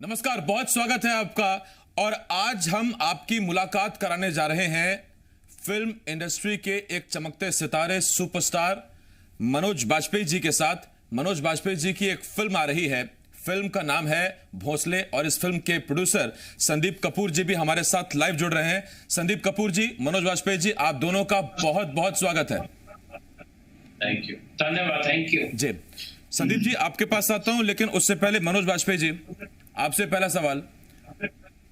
नमस्कार, बहुत स्वागत है आपका। और आज हम आपकी मुलाकात कराने जा रहे हैं फिल्म इंडस्ट्री के एक चमकते सितारे सुपरस्टार मनोज बाजपेयी जी के साथ। मनोज बाजपेयी जी की एक फिल्म आ रही है, फिल्म का नाम है भोंसले, और इस फिल्म के प्रोड्यूसर संदीप कपूर जी भी हमारे साथ लाइव जुड़ रहे हैं। संदीप कपूर जी, मनोज बाजपेयी जी, आप दोनों का बहुत बहुत स्वागत है। थैंक यू, धन्यवाद, थैंक यू जी। संदीप जी, आपके पास आता हूं, लेकिन उससे पहले मनोज बाजपेयी जी, आपसे पहला सवाल।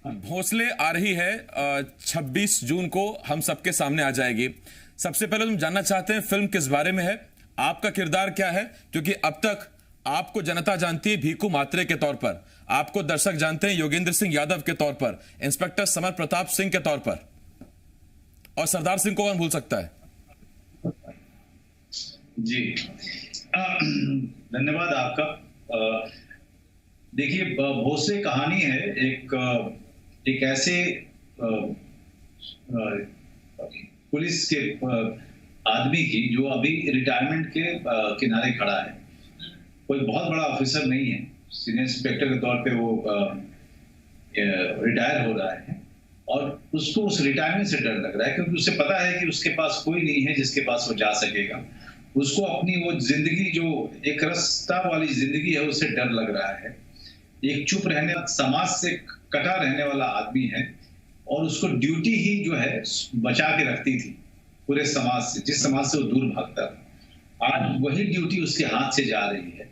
भोंसले आ रही है 26 जून को, हम सबके सामने आ जाएगी। सबसे पहले तुम जानना चाहते हैं फिल्म किस बारे में है, आपका किरदार क्या है, क्योंकि अब तक आपको जनता जानती है भीखू मात्रे के तौर पर, आपको दर्शक जानते हैं योगेंद्र सिंह यादव के तौर पर, इंस्पेक्टर समर प्रताप सिंह के तौर पर, और सरदार सिंह को कौन भूल सकता है। जी, धन्यवाद आपका। देखिए, भोंसले कहानी है एक ऐसे पुलिस के आदमी की जो अभी रिटायरमेंट के किनारे खड़ा है। कोई बहुत बड़ा ऑफिसर नहीं है, सीनियर इंस्पेक्टर के तौर पे वो रिटायर हो रहा है, और उसको उस रिटायरमेंट से डर लग रहा है, क्योंकि उसे पता है कि उसके पास कोई नहीं है जिसके पास वो जा सकेगा। उसको अपनी वो जिंदगी, जो एक रास्ता वाली जिंदगी है, उससे डर लग रहा है। एक चुप रहने, समाज से कटा रहने वाला आदमी है, और उसको ड्यूटी ही जो है बचा के रखती थी पूरे समाज से, जिस समाज से वो दूर भागता था। आज वही ड्यूटी उसके हाथ से जा रही है,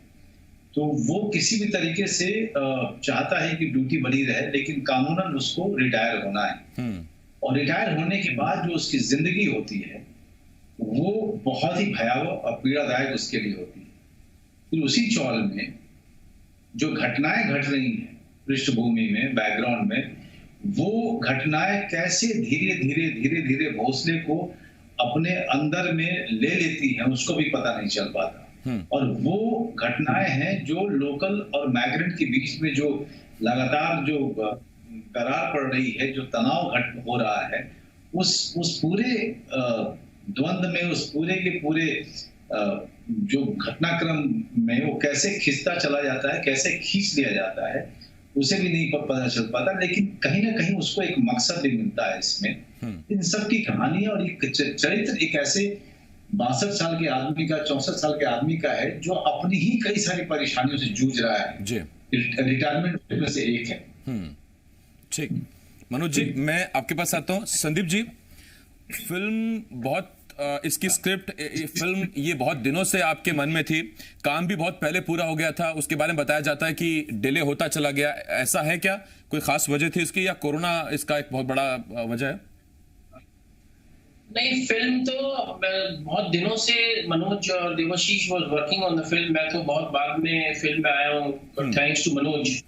तो वो किसी भी तरीके से चाहता है कि ड्यूटी बनी रहे, लेकिन कानूनन उसको रिटायर होना है। और रिटायर होने के बाद जो उसकी जिंदगी होती है वो बहुत ही भयावह और पीड़ादायक उसके लिए होती है। फिर उसी चौल में जो घटनाएं घट रही हैं पृष्ठभूमि में, बैकग्राउंड में, वो घटनाएं कैसे धीरे धीरे धीरे धीरे भोंसले को अपने अंदर में ले लेती हैं, उसको भी पता नहीं चल पाता। और वो घटनाएं हैं जो लोकल और माइग्रेंट के बीच में जो लगातार जो दरार पड़ रही है, जो तनाव हो रहा है, उस पूरे द्वंद में, उस पूरे के पूरे जो घटनाक्रम में वो कैसे खिंचता चला जाता है, कैसे खींच लिया जाता है, उसे भी नहीं पता चल पाता। लेकिन कहीं ना कहीं उसको एक मकसद भी मिलता है इसमें। इन सब की कहानी और एक चरित्र एक ऐसे 62 साल के आदमी का, 64 साल के आदमी का है, जो अपनी ही कई सारी परेशानियों से जूझ रहा है। रिटायरमेंट में से एक है। ठीक, मनोज जी, मैं आपके पास आता हूँ। संदीप जी, फिल्म बहुत इसकी स्क्रिप्ट, फिल्म ये बहुत दिनों से आपके मन में थी, काम भी बहुत पहले पूरा हो गया था, उसके बारे में बताया जाता है कि डिले होता चला गया, ऐसा है क्या? कोई खास वजह थी इसकी, या कोरोना इसका एक बहुत बड़ा वजह है? नहीं, फिल्म तो बहुत दिनों से मनोज और Devashish was working on the film. मैं तो बहुत बाद में फिल्म में आया हूँ, थैंक्स टू मनोज।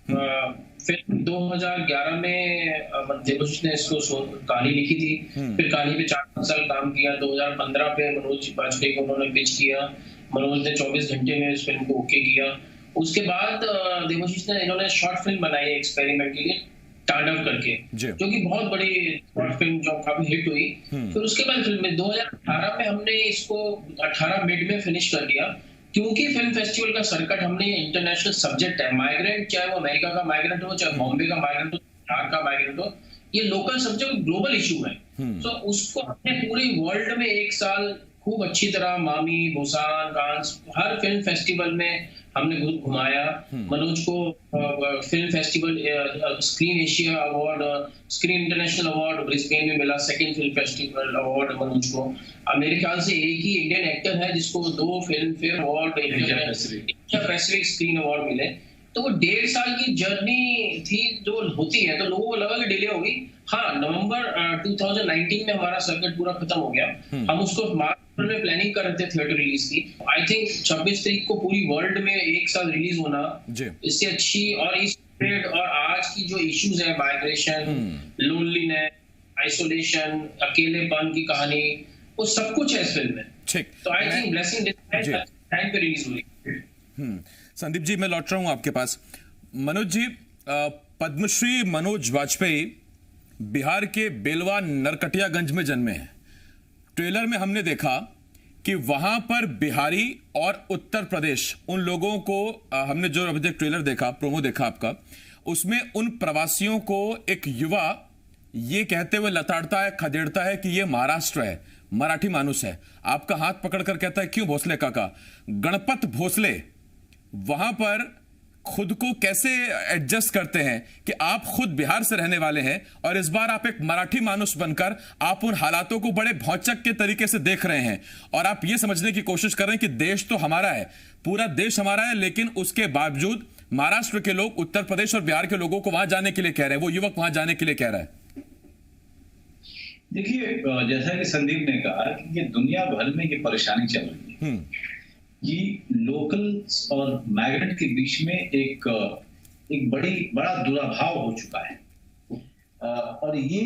फिल्म 2011 में देवाशीष ने इसको कहानी लिखी थी, फिर कहानी पे 4 साल काम किया। 2015 पे मनोज बाजपेयी को उन्होंने पिच किया, मनोज ने 24 घंटे में इस फिल्म को ओके किया। उसके बाद देवाशीष ने, इन्होंने शॉर्ट फिल्म बनाई एक्सपेरिमेंट के लिए, तांडव करके, जो कि बहुत बड़ी शॉर्ट फिल्म जो काफी हिट हुई। फिर उसके बाद फिल्म में 2018 में हमने इसको 18 मिड में फिनिश कर दिया, क्योंकि फिल्म फेस्टिवल का सर्किट, हमने इंटरनेशनल सब्जेक्ट है, माइग्रेंट, चाहे वो अमेरिका का माइग्रेंट हो, चाहे बॉम्बे का माइग्रेंट हो, बिहार का माइग्रेंट हो, ये लोकल सब्जेक्ट ग्लोबल इशू है। तो उसको हमने पूरी वर्ल्ड में एक साल खूब अच्छी तरह, मामी, बुसान, कांस, हर फिल्म फेस्टिवल में हमने घुमाया। मनोज को film festival, screen Asia award, screen international award Brisbane में मिला, second film festival award Manoj को। मेरे ख्याल से एक ही इंडियन एक्टर है जिसको 2 film fair award, Asia Pacific screen award मिले। तो वो 1.5 साल की जर्नी थी जो होती है, तो लोगों को लगा कि डिले होगी। हाँ, नवंबर 2019 में हमारा सर्किट पूरा खत्म हो गया। हम उसको मार्च में प्लानिंग कर रहे थे थिएटर रिलीज की। आई थिंक 26 तारीख को पूरी वर्ल्ड में एक साथ रिलीज होना, इससे अच्छी, और इस पीरियड और आज की जो इश्यूज है, माइग्रेशन, लोनलीनेस, आइसोलेशन, अकेलेपन की कहानी, वो सब कुछ है इस फिल्म में। तो आई थिंक ब्लेसिंग टाइम पे रिलीज हुई। संदीप जी, मैं लौट रहा हूं आपके पास। मनोज जी, पद्मश्री मनोज बाजपेयी बिहार के बेलवा नरकटियागंज में जन्मे हैं। ट्रेलर में हमने देखा कि वहां पर बिहारी और उत्तर प्रदेश उन लोगों को हमने जो अभी तक ट्रेलर देखा, प्रोमो देखा आपका, उसमें उन प्रवासियों को एक युवा ये कहते हुए लताड़ता है, खदेड़ता है कि ये महाराष्ट्र है, मराठी मानुस है। आपका हाथ पकड़कर कहता है, क्यों भोसले काका? गणपत भोसले वहां पर खुद को कैसे एडजस्ट करते हैं कि आप खुद बिहार से रहने वाले हैं और इस बार आप एक मराठी मानुस बनकर आप उन हालातों को बड़े भौचक के तरीके से देख रहे हैं और आप ये समझने की कोशिश कर रहे हैं कि देश तो हमारा है, पूरा देश हमारा है, लेकिन उसके बावजूद महाराष्ट्र के लोग उत्तर प्रदेश और बिहार के लोगों को वहां जाने के लिए कह रहे हैं, वो युवक वहां जाने के लिए कह रहा है। देखिए, जैसा कि संदीप ने कहा कि ये दुनिया भर में ये परेशानी चल रही है कि लोकल्स और माइग्रेंट के बीच में एक बड़ा दुराभाव हो चुका है। और ये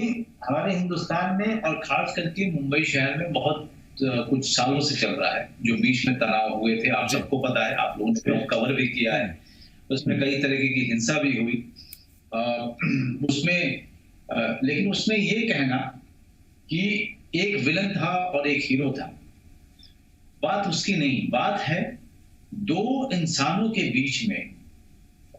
हमारे हिंदुस्तान में और खास करके मुंबई शहर में बहुत कुछ सालों से चल रहा है। जो बीच में तनाव हुए थे, आप सबको पता है, आप लोगों ने कवर भी किया है, उसमें कई तरीके की हिंसा भी हुई उसमें। लेकिन उसमें ये कहना कि एक विलन था और एक हीरो था, बात उसकी नहीं। बात है दो इंसानों के बीच में,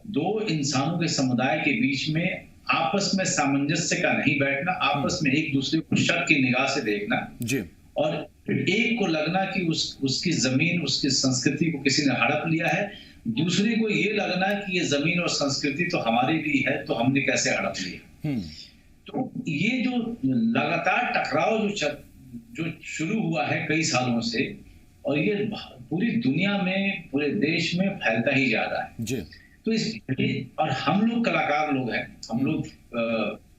दो इंसानों के समुदाय के बीच में आपस में सामंजस्य का नहीं बैठना, आपस में एक दूसरे को शक की निगाह से देखना जी। और एक को लगना कि उसकी जमीन, उसकी संस्कृति को किसी ने हड़प लिया है, दूसरे को ये लगना कि ये जमीन और संस्कृति तो हमारी भी है, तो हमने कैसे हड़प लिया। तो ये जो लगातार टकराव जो शुरू हुआ है कई सालों से, और ये पूरी दुनिया में, पूरे देश में फैलता ही जा रहा है जी। तो और हम लोग कलाकार लोग हैं, हम लोग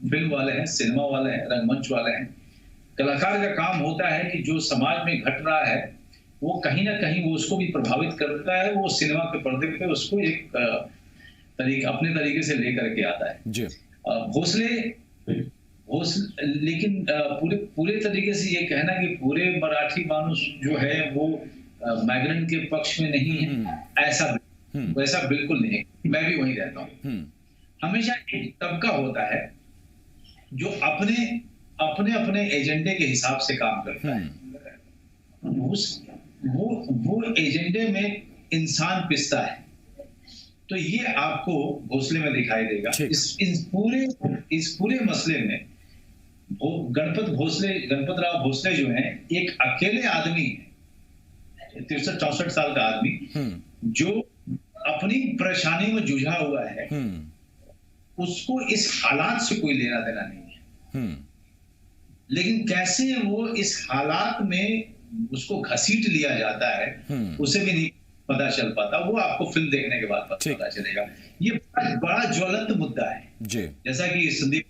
फिल्म वाले हैं, सिनेमा वाले हैं, रंगमंच वाले हैं। कलाकार का काम होता है कि जो समाज में घट रहा है वो कहीं ना कहीं वो उसको भी प्रभावित करता है, वो सिनेमा के पर्दे पे उसको एक अपने तरीके से लेकर के आता है जी। भोसले लेकिन पूरे तरीके से ये कहना कि पूरे मराठी मानुस जो है वो माइग्रेंट के पक्ष में नहीं है, वैसा बिल्कुल नहीं है। मैं भी वहीं रहता हूँ। हमेशा एक तबका होता है जो अपने एजेंडे के हिसाब से काम करता है। वो एजेंडे में इंसान पिसता है। तो ये आपको भोसले में दिखाई देगा। इस पूरे मसले में गणपत राव भोसले जो हैं, एक अकेले आदमी है, 63-64 साल का आदमी, जो अपनी परेशानी में जूझा हुआ है। उसको इस हालात से कोई लेना देना नहीं है, लेकिन कैसे वो इस हालात में उसको घसीट लिया जाता है उसे भी नहीं पता चल पाता। वो आपको फिल्म देखने के बाद पता चलेगा। ये बड़ा ज्वलंत मुद्दा है जी। जैसा कि संदीप,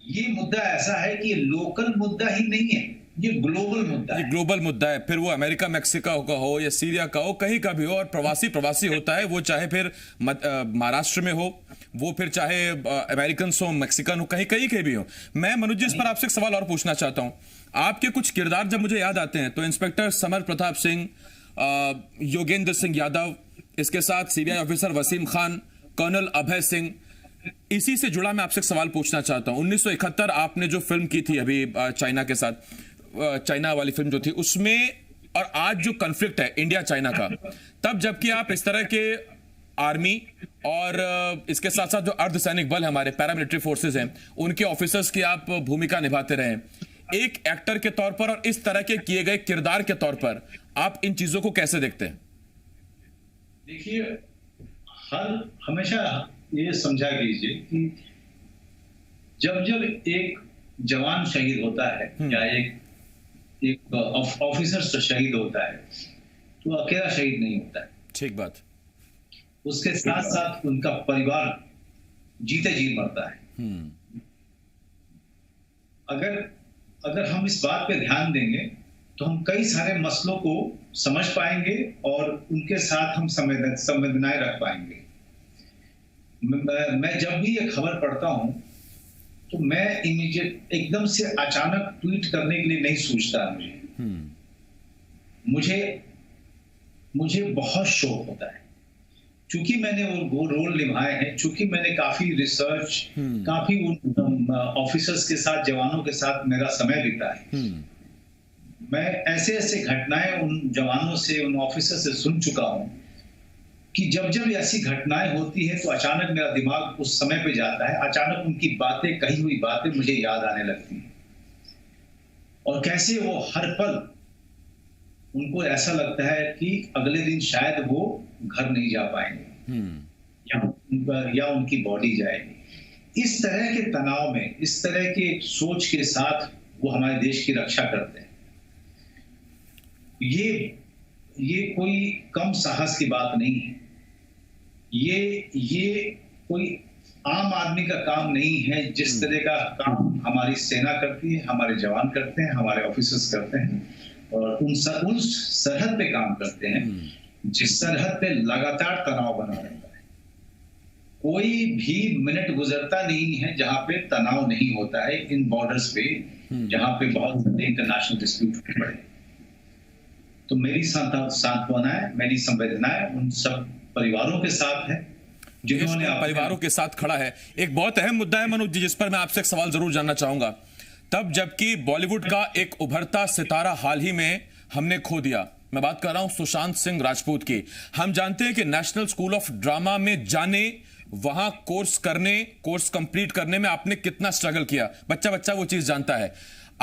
ये मुद्दा ऐसा है कि ये लोकल मुद्दा ही नहीं है, ये ग्लोबल मुद्दा है। ये ग्लोबल मुद्दा है, फिर वो अमेरिका मैक्सिको का हो या सीरिया का हो, कहीं का भी हो, और प्रवासी होता है वो, चाहे फिर महाराष्ट्र में हो, वो फिर चाहे अमेरिकन हो, मैक्सिकन हो, कहीं के भी हो। मैं मनोज जी इस पर आपसे एक सवाल और पूछना चाहता हूं। आपके कुछ किरदार जब मुझे याद आते हैं तो इंस्पेक्टर समर प्रताप सिंह, योगेंद्र सिंह यादव, इसके साथ सीबीआई ऑफिसर वसीम खान, कर्नल अभय सिंह, इसी से जुड़ा मैं आपसे एक सवाल पूछना चाहता हूं। 1971 आपने जो फिल्म की थी अभी चाइना के साथ, चाइना वाली फिल्म जो थी, उसमें और आज जो कॉन्फ्लिक्ट है इंडिया चाइना का, तब जबकि आप इस तरह के आर्मी और इसके साथ साथ जो अर्धसैनिक बल हमारे पैरामिलिट्री फोर्सेस हैं, उनके ऑफिसर्स की आप भूमिका निभाते रहे, एक एक्टर के तौर पर और इस तरह के किए गए किरदार के तौर पर आप इन चीजों को कैसे देखते हैं? देखिए, हमेशा ये समझा कीजिए कि जब एक जवान शहीद होता है या एक ऑफिसर शहीद होता है, तो अकेला शहीद नहीं होता है। ठीक बात। उसके साथ साथ उनका परिवार जीते जी मरता है। अगर हम इस बात पे ध्यान देंगे तो हम कई सारे मसलों को समझ पाएंगे और उनके साथ हम संवेदनाएं रख पाएंगे। मैं जब भी ये खबर पढ़ता हूं तो मैं इमीडिएट एकदम से अचानक ट्वीट करने के लिए नहीं सोचता। मुझे बहुत शौक होता है, चूंकि मैंने वो रोल निभाए हैं, चूंकि मैंने काफी रिसर्च, काफी उन ऑफिसर्स के साथ, जवानों के साथ मेरा समय बीता है। मैं ऐसे ऐसे घटनाएं उन जवानों से, उन ऑफिसर से सुन चुका हूं कि जब जब ऐसी घटनाएं होती है तो अचानक मेरा दिमाग उस समय पे जाता है, अचानक उनकी बातें, कही हुई बातें मुझे याद आने लगती हैं, और कैसे वो हर पल उनको ऐसा लगता है कि अगले दिन शायद वो घर नहीं जा पाएंगे या उनकी बॉडी जाएगी। इस तरह के तनाव में, इस तरह के सोच के साथ वो हमारे देश की रक्षा करते हैं। ये कोई कम साहस की बात नहीं है। ये कोई आम आदमी का काम नहीं है। जिस तरह का काम हमारी सेना करती है, हमारे जवान करते हैं, हमारे ऑफिसर्स करते हैं, और उन सरहद पे काम करते हैं, जिस सरहद पे लगातार तनाव बना रहता है। कोई भी मिनट गुजरता नहीं है जहां पे तनाव नहीं होता है इन बॉर्डर्स पे, जहां पे बहुत सारे इंटरनेशनल डिस्प्यूट पड़े। तो मेरी सांत्वनाएं, मेरी संवेदनाएं उन सब परिवारों के साथ है जिन्होंने परिवारों के साथ खड़ा है। एक बहुत अहम मुद्दा है मनोज जी, जिस पर मैं आपसे एक सवाल जरूर जानना चाहूंगा। तब जबकि बॉलीवुड का एक उभरता सितारा हाल ही में हमने खो दिया, मैं बात कर रहा हूं सुशांत सिंह राजपूत की। हम जानते हैं कि नेशनल स्कूल ऑफ ड्रामा में जाने, वहां कोर्स करने, कोर्स कंप्लीट करने में आपने कितना स्ट्रगल किया, बच्चा वो चीज जानता है।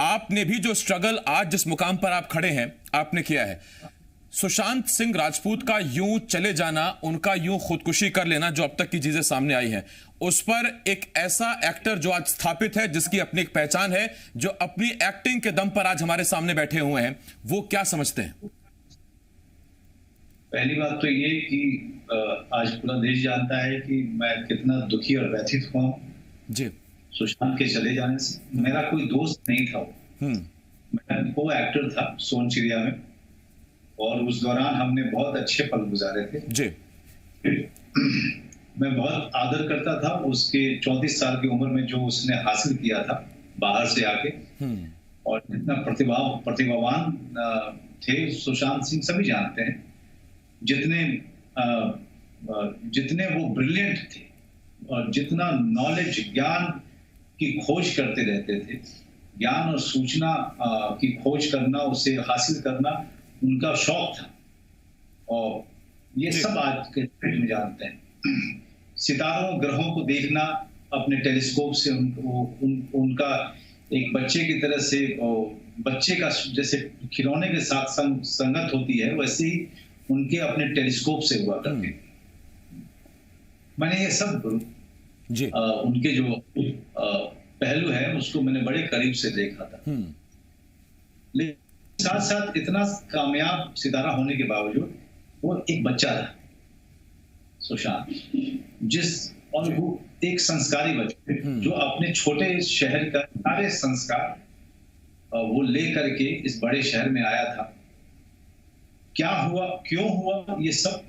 आपने भी जो स्ट्रगल आज जिस मुकाम पर आप खड़े हैं आपने किया है। सुशांत सिंह राजपूत का यूं चले जाना, उनका यूं खुदकुशी कर लेना, जो अब तक की चीजें सामने आई हैं, उस पर एक ऐसा एक्टर जो आज स्थापित है, जिसकी अपनी एक पहचान है, जो अपनी एक्टिंग के दम पर आज हमारे सामने बैठे हुए हैं, वो क्या समझते हैं? पहली बात तो ये कि आज पूरा देश जानता है कि मैं कितना दुखी और व्यथित हुआ हूं जी सुशांत के चले जाने से। मेरा कोई दोस्त नहीं था वो, मैं को एक्टर था सोन चिड़िया में, और उस दौरान हमने बहुत अच्छे पल गुजारे थे जी। मैं बहुत आदर करता था उसके 34 साल की उम्र में जो उसने हासिल किया था बाहर से आके, और इतना प्रतिभावान थे सुशांत सिंह, सभी जानते हैं। जितने वो ब्रिलियंट थे और जितना नॉलेज, ज्ञान की खोज करते रहते थे, ज्ञान और सूचना की खोज करना, उसे हासिल करना उनका शौक था, और ये सब आज के डेट में जानते हैं। सितारों, ग्रहों को देखना अपने टेलीस्कोप से, उनका एक बच्चे की तरह से, बच्चे का जैसे खिलौने के साथ संगत होती है, वैसे ही उनके अपने टेलीस्कोप से हुआ करते। मैंने ये सब जी उनके जो पहलू है उसको मैंने बड़े करीब से देखा था। लेकिन साथ साथ इतना कामयाब सितारा होने के बावजूद वो एक बच्चा था सुशांत, और वो एक संस्कारी बच्चा जो अपने छोटे शहर का सारे संस्कार वो ले करके इस बड़े शहर में आया था। क्या हुआ, क्यों हुआ, ये सब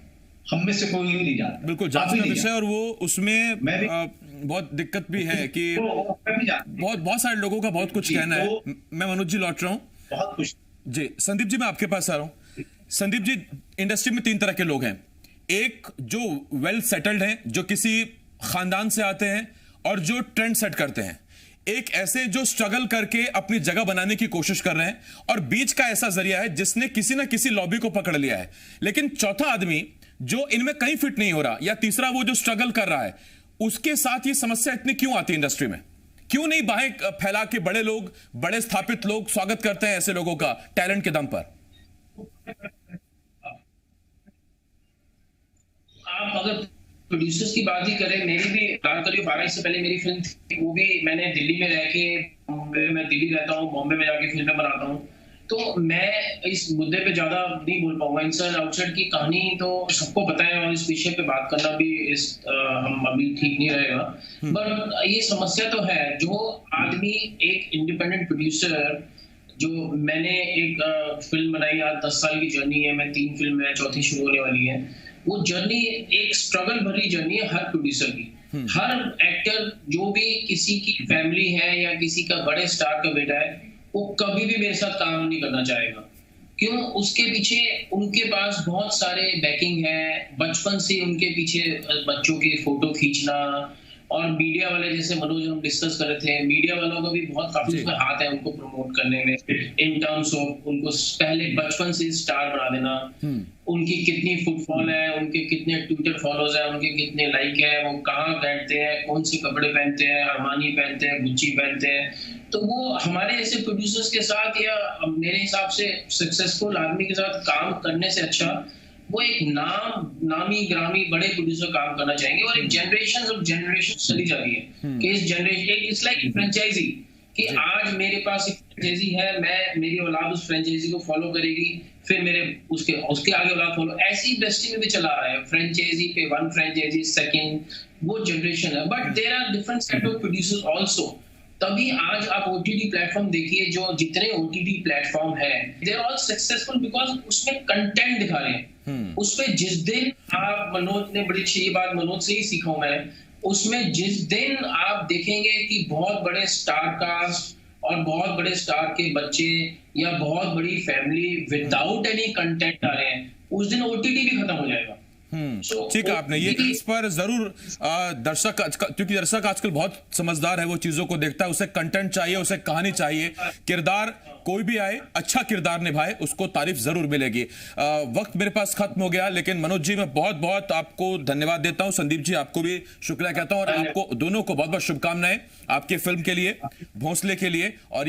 हम में से कोई नहीं जानता। बिल्कुल जांच का विषय, और वो उसमें बहुत दिक्कत भी है कि बहुत सारे लोगों का बहुत कुछ कहना है। मैं मनोज जी लौट रहा हूँ, बहुत कुछ जी। संदीप जी मैं आपके पास आ रहा हूँ। संदीप जी, इंडस्ट्री में 3 तरह के लोग हैं। एक जो वेल सेटल्ड हैं, जो किसी खानदान से आते हैं और जो ट्रेंड सेट करते हैं। एक ऐसे जो स्ट्रगल करके अपनी जगह बनाने की कोशिश कर रहे हैं, और बीच का ऐसा जरिया है जिसने किसी ना किसी लॉबी को पकड़ लिया है। लेकिन चौथा आदमी जो इनमें कहीं फिट नहीं हो रहा, या तीसरा वो जो स्ट्रगल कर रहा है, उसके साथ ये समस्या इतनी क्यों आती है इंडस्ट्री में? क्यों नहीं बाहें फैला के बड़े लोग, बड़े स्थापित लोग स्वागत करते हैं ऐसे लोगों का टैलेंट के दम पर? आप अगर प्रोड्यूसर्स की बात ही करें, मेरी भी बात करिए, 12 से पहले मेरी फिल्म थी, वो भी मैंने दिल्ली में रह के, मैं दिल्ली रहता हूँ, बॉम्बे में जाके फिल्में बनाता हूँ, तो मैं इस मुद्दे पे ज्यादा नहीं बोल पाऊंगा। इनसाइड आउटसाइड की कहानी तो सबको पता है, और इस विषय पे बात करना भी हम अभी ठीक नहीं रहेगा। बट ये समस्या तो है, जो आदमी एक इंडिपेंडेंट प्रोड्यूसर, जो मैंने एक फिल्म बनाई, आज 10 साल की जर्नी है, मैं 3 फिल्म है, चौथी शुरू होने वाली है। वो जर्नी एक स्ट्रगल भरी जर्नी है हर प्रोड्यूसर की। हर एक्टर जो भी किसी की फैमिली है या किसी का बड़े स्टार का बेटा है, वो कभी भी मेरे साथ काम नहीं करना चाहेगा। क्यों? उसके पीछे उनके पास बहुत सारे बैकिंग है, बचपन से उनके पीछे बच्चों की फोटो खींचना और मीडिया वाले जैसे मनोज हम डिस्कस कर रहे थे, मीडिया वालों का भी बहुत काफी उसमें हाथ है उनको प्रमोट करने में, इन टर्म्स ऑफ उनको पहले बचपन से स्टार बना देना, उनकी कितनी फुटफॉल है, उनके कितने ट्विटर फॉलोअर्स हैं, उनके कितने लाइक है, वो कहाँ बैठते हैं, कौन से कपड़े पहनते हैं, अरमानी पहनते हैं, गुच्ची पहनते हैं। तो वो हमारे ऐसे प्रोड्यूसर्स के साथ या मेरे हिसाब से सक्सेसफुल आदमी के साथ काम करने से अच्छा वो एक नामी ग्रामी बड़े प्रोड्यूसर काम करना चाहेंगे। और एक जनरेशन चली जा रही है कि इस जनरेशन इट्स लाइक फ्रेंचाइजी कि आज मेरे पास एक फ्रेंचाइजी है, मेरी औलाद उस फ्रेंचाइजी को फॉलो करेगी, फिर मेरे उसके आगे औलाद फॉलो, ऐसी इंडस्ट्री में भी चला रहा है, फ्रेंचाइजी पे वन फ्रेंचाइजी सेकंड, वो जनरेशन है। But there are different set of producers also. तभी आज आप ओटीटी प्लेटफॉर्म देखिए, जो जितने ओटीटी प्लेटफॉर्म है they are all successful because उसमें कंटेंट दिखा रहे हैं। उसमें जिस दिन आप, मनोज ने बड़ी अच्छी बात मनोज से ही सीखा मैं, उसमें जिस दिन आप देखेंगे कि बहुत बड़े स्टार कास्ट और बहुत बड़े स्टार के बच्चे या बहुत बड़ी फैमिली विदाउट एनी कंटेंट आ रहे हैं, उस दिन ओटीटी भी खत्म हो जाएगा। ठीक है, आपने ये इस पर जरूर दर्शक, क्योंकि दर्शक आजकल बहुत समझदार है, वो चीजों को देखता है, उसे कंटेंट चाहिए, उसे कहानी चाहिए, किरदार कोई भी आए अच्छा किरदार निभाए, उसको तारीफ जरूर मिलेगी। वक्त मेरे पास खत्म हो गया, लेकिन मनोज जी मैं बहुत बहुत आपको धन्यवाद देता हूं, संदीप जी आपको भी शुक्रिया कहता हूं, और आपको दोनों को बहुत बहुत शुभकामनाएं आपके फिल्म के लिए, भोंसले के लिए। और